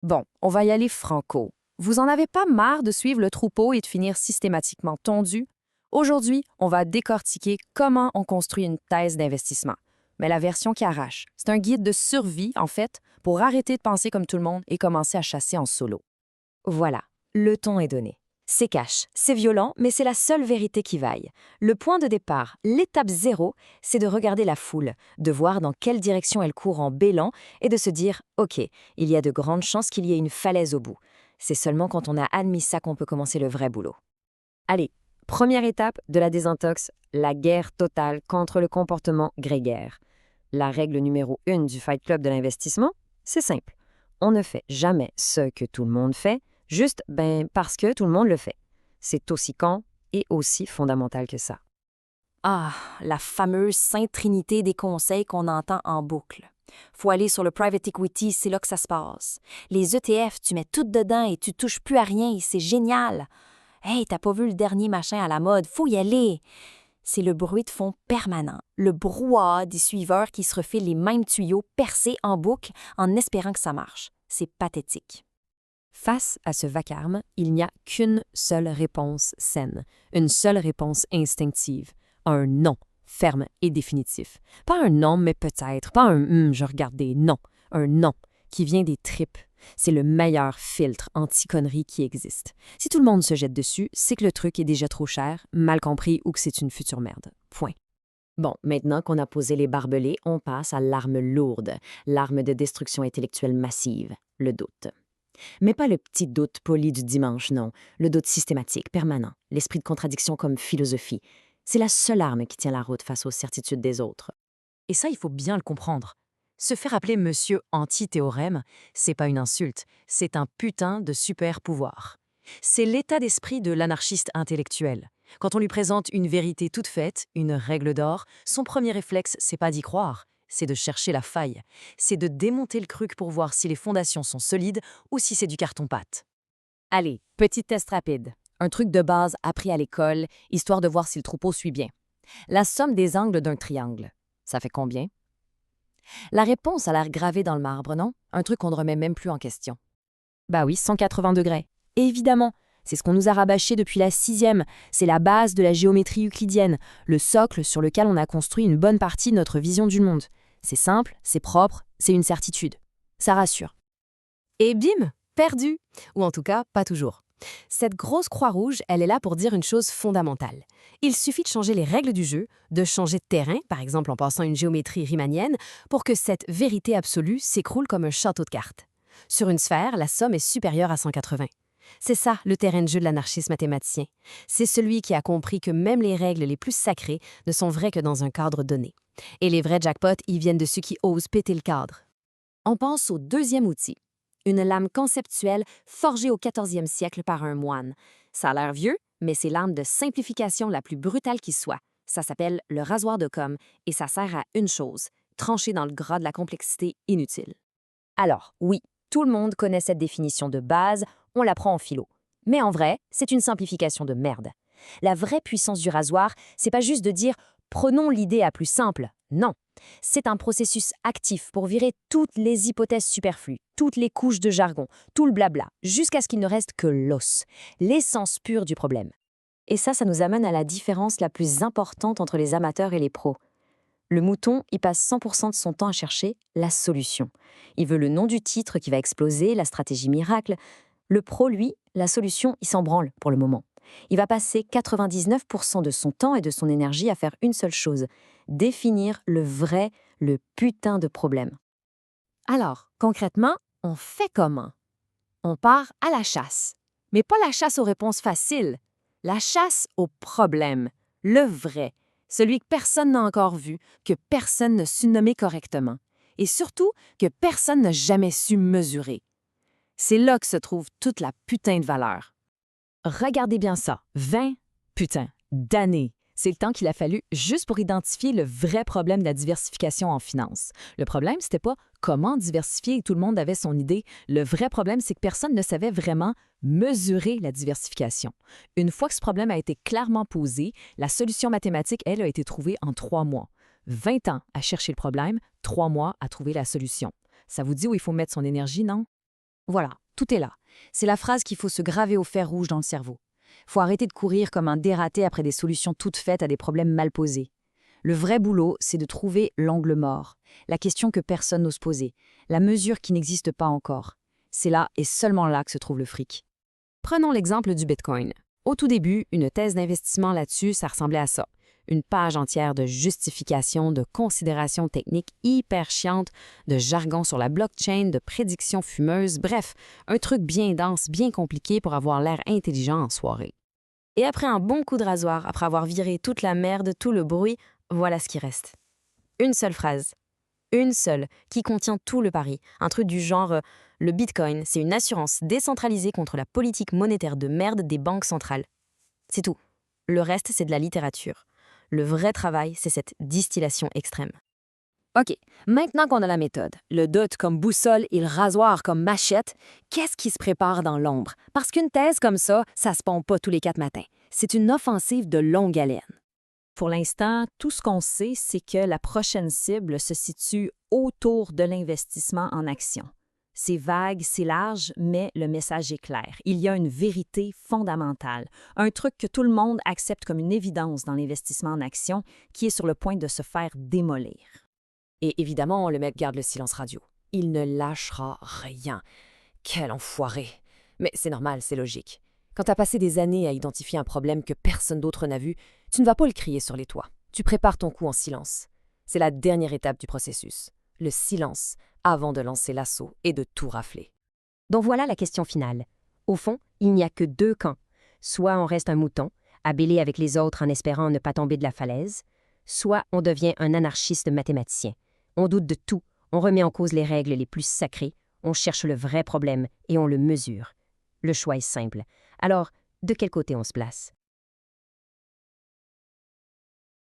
Bon, on va y aller franco. Vous en avez pas marre de suivre le troupeau et de finir systématiquement tondu? Aujourd'hui, on va décortiquer comment on construit une thèse d'investissement. Mais la version qui arrache, c'est un guide de survie, en fait, pour arrêter de penser comme tout le monde et commencer à chasser en solo. Voilà, le ton est donné. C'est cash, c'est violent, mais c'est la seule vérité qui vaille. Le point de départ, l'étape zéro, c'est de regarder la foule, de voir dans quelle direction elle court en bêlant et de se dire « Ok, il y a de grandes chances qu'il y ait une falaise au bout ». C'est seulement quand on a admis ça qu'on peut commencer le vrai boulot. Allez, première étape de la désintox, la guerre totale contre le comportement grégaire. La règle numéro 1 du Fight Club de l'investissement, c'est simple. On ne fait jamais ce que tout le monde fait, juste parce que tout le monde le fait. C'est aussi con et aussi fondamental que ça. Ah, la fameuse Sainte Trinité des conseils qu'on entend en boucle. Faut aller sur le private equity, c'est là que ça se passe. Les ETF, tu mets tout dedans et tu touches plus à rien et c'est génial. Hey, t'as pas vu le dernier machin à la mode, faut y aller. C'est le bruit de fond permanent, le brouhaha des suiveurs qui se refilent les mêmes tuyaux percés en boucle en espérant que ça marche. C'est pathétique. Face à ce vacarme, il n'y a qu'une seule réponse saine, une seule réponse instinctive, un non, ferme et définitif. Pas un non, mais peut-être, pas un je regarde des non, un non qui vient des tripes. C'est le meilleur filtre anti-connerie qui existe. Si tout le monde se jette dessus, c'est que le truc est déjà trop cher, mal compris ou que c'est une future merde. Point. Bon, maintenant qu'on a posé les barbelés, on passe à l'arme lourde, l'arme de destruction intellectuelle massive, le doute. Mais pas le petit doute poli du dimanche, non. Le doute systématique, permanent. L'esprit de contradiction comme philosophie. C'est la seule arme qui tient la route face aux certitudes des autres. Et ça, il faut bien le comprendre. Se faire appeler Monsieur Anti-Théorème, c'est pas une insulte, c'est un putain de super pouvoir. C'est l'état d'esprit de l'anarchiste intellectuel. Quand on lui présente une vérité toute faite, une règle d'or, son premier réflexe, c'est pas d'y croire, c'est de chercher la faille. C'est de démonter le truc pour voir si les fondations sont solides ou si c'est du carton-pâte. Allez, petit test rapide. Un truc de base appris à l'école, histoire de voir si le troupeau suit bien. La somme des angles d'un triangle. Ça fait combien? La réponse a l'air gravée dans le marbre, non? Un truc qu'on ne remet même plus en question. Bah oui, 180 degrés. Évidemment, c'est ce qu'on nous a rabâché depuis la 6e. C'est la base de la géométrie euclidienne, le socle sur lequel on a construit une bonne partie de notre vision du monde. C'est simple, c'est propre, c'est une certitude. Ça rassure. Et bim, perdu. Ou en tout cas, pas toujours. Cette grosse croix rouge, elle est là pour dire une chose fondamentale. Il suffit de changer les règles du jeu, de changer de terrain, par exemple en passant une géométrie riemannienne, pour que cette vérité absolue s'écroule comme un château de cartes. Sur une sphère, la somme est supérieure à 180. C'est ça, le terrain de jeu de l'anarchiste mathématicien. C'est celui qui a compris que même les règles les plus sacrées ne sont vraies que dans un cadre donné. Et les vrais jackpots, ils viennent de ceux qui osent péter le cadre. On pense au deuxième outil. Une lame conceptuelle forgée au 14e siècle par un moine. Ça a l'air vieux, mais c'est l'arme de simplification la plus brutale qui soit. Ça s'appelle le rasoir d'Occam et ça sert à une chose, trancher dans le gras de la complexité inutile. Alors, oui, tout le monde connaît cette définition de base, on l'apprend en philo. Mais en vrai, c'est une simplification de merde. La vraie puissance du rasoir, c'est pas juste de dire « prenons l'idée à plus simple ». Non, c'est un processus actif pour virer toutes les hypothèses superflues, toutes les couches de jargon, tout le blabla, jusqu'à ce qu'il ne reste que l'os, l'essence pure du problème. Et ça nous amène à la différence la plus importante entre les amateurs et les pros. Le mouton, il passe 100% de son temps à chercher la solution. Il veut le nom du titre qui va exploser, la stratégie miracle. Le pro, lui, la solution, il s'en branle pour le moment. Il va passer 99% de son temps et de son énergie à faire une seule chose, définir le putain de problème. Alors, concrètement, on fait comment? On part à la chasse. Mais pas la chasse aux réponses faciles. La chasse au problème. Le vrai. Celui que personne n'a encore vu, que personne n'a su nommer correctement. Et surtout, que personne n'a jamais su mesurer. C'est là que se trouve toute la putain de valeur. Regardez bien ça, 20 d'années. C'est le temps qu'il a fallu juste pour identifier le vrai problème de la diversification en finance. Le problème, c'était pas comment diversifier et tout le monde avait son idée. Le vrai problème, c'est que personne ne savait vraiment mesurer la diversification. Une fois que ce problème a été clairement posé, la solution mathématique, elle, a été trouvée en 3 mois. 20 ans à chercher le problème, 3 mois à trouver la solution. Ça vous dit où il faut mettre son énergie, non? Voilà, tout est là. C'est la phrase qu'il faut se graver au fer rouge dans le cerveau. Faut arrêter de courir comme un dératé après des solutions toutes faites à des problèmes mal posés. Le vrai boulot, c'est de trouver l'angle mort, la question que personne n'ose poser, la mesure qui n'existe pas encore. C'est là et seulement là que se trouve le fric. Prenons l'exemple du Bitcoin. Au tout début, une thèse d'investissement là-dessus, ça ressemblait à ça. Une page entière de justifications, de considérations techniques hyper chiantes, de jargon sur la blockchain, de prédictions fumeuses, bref, un truc bien dense, bien compliqué pour avoir l'air intelligent en soirée. Et après un bon coup de rasoir, après avoir viré toute la merde, tout le bruit, voilà ce qui reste. Une seule phrase. Une seule, qui contient tout le pari. Un truc du genre le Bitcoin, c'est une assurance décentralisée contre la politique monétaire de merde des banques centrales. C'est tout. Le reste, c'est de la littérature. Le vrai travail, c'est cette distillation extrême. OK, maintenant qu'on a la méthode, le doute comme boussole et le rasoir comme machette, qu'est-ce qui se prépare dans l'ombre? Parce qu'une thèse comme ça se pond pas tous les 4 matins. C'est une offensive de longue haleine. Pour l'instant, tout ce qu'on sait, c'est que la prochaine cible se situe autour de l'investissement en actions. C'est vague, c'est large, mais le message est clair. Il y a une vérité fondamentale, un truc que tout le monde accepte comme une évidence dans l'investissement en actions qui est sur le point de se faire démolir. Et évidemment, le mec garde le silence radio. Il ne lâchera rien. Quel enfoiré! Mais c'est normal, c'est logique. Quand t'as passé des années à identifier un problème que personne d'autre n'a vu, tu ne vas pas le crier sur les toits. Tu prépares ton coup en silence. C'est la dernière étape du processus. Le silence, avant de lancer l'assaut et de tout rafler. Donc voilà la question finale. Au fond, il n'y a que 2 camps. Soit on reste un mouton, à bêler avec les autres en espérant ne pas tomber de la falaise, soit on devient un anarchiste mathématicien. On doute de tout, on remet en cause les règles les plus sacrées, on cherche le vrai problème et on le mesure. Le choix est simple. Alors, de quel côté on se place?